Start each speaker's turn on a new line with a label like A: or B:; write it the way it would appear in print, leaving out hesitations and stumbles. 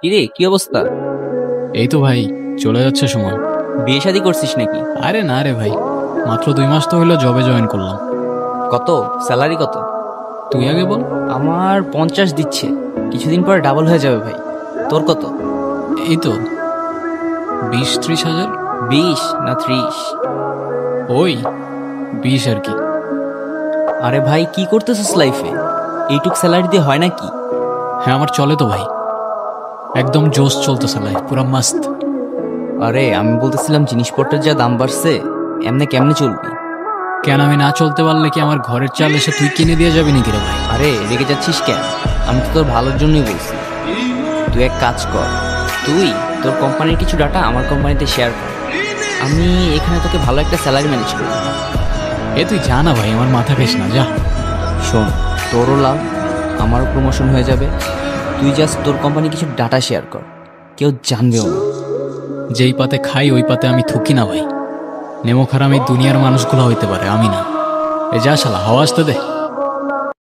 A: কিরে, কি অবস্থা?
B: এই তো ভাই, চলে যাচ্ছে সময়।
A: বিয়ে শাদী করছিস নাকি?
B: আরে না রে ভাই, মাত্র 2 মাস তো হইলো জবে জয়েন করলাম।
A: কত স্যালারি কত?
B: তুই আগে বল।
A: আমার 50 দিচ্ছে, কিছুদিন পরে ডাবল হয়ে যাবে ভাই। তোর কত?
B: এই তো 20-30 হাজার।
A: 20 না 30?
B: ওই 20 আর কি।
A: আরে ভাই, কি করতেছিস লাইফে? এইটুক স্যালারি দিয়ে হয় নাকি?
B: হ্যাঁ আমার চলে তো ভাই, একদম জোশ চলতেছে লাইফ, পুরা মাস্ত।
A: আরে আমি বলতেছিলাম, জিনিসপত্রের যা দাম বাড়ছে, এমনি কেমনে চলবি?
B: কেন, আমি না চলতে পারলে কি আমার ঘরের চাল এসে তুই কিনে দিয়ে যাবি নাকি রে ভাই?
A: আরে রেগে যাচ্ছিস কেন? আমি তো তোর ভালোর জন্যই বলছি। তুই এক কাজ কর, তুই তোর কোম্পানির কিছু ডাটা আমার কোম্পানিতে শেয়ার কর। আমি এখানে তোকে ভালো একটা স্যালারি ম্যানেজ করব।
B: এ তুই যা না ভাই, আমার মাথা খাইস না, যা।
A: শোন, তোরও লাভ, আমারও প্রমোশন হয়ে যাবে। তুই জাস্ট তোর কোম্পানি কিছু ডাটা শেয়ার কর, কেউ জানবেও না।
B: যেই পাতে খাই ওই পাতে আমি থুকি না ভাই। নেমো খারাপ এই দুনিয়ার মানুষগুলো হইতে পারে, আমি না। এ যা শালা, হাওয়া আসতে দে।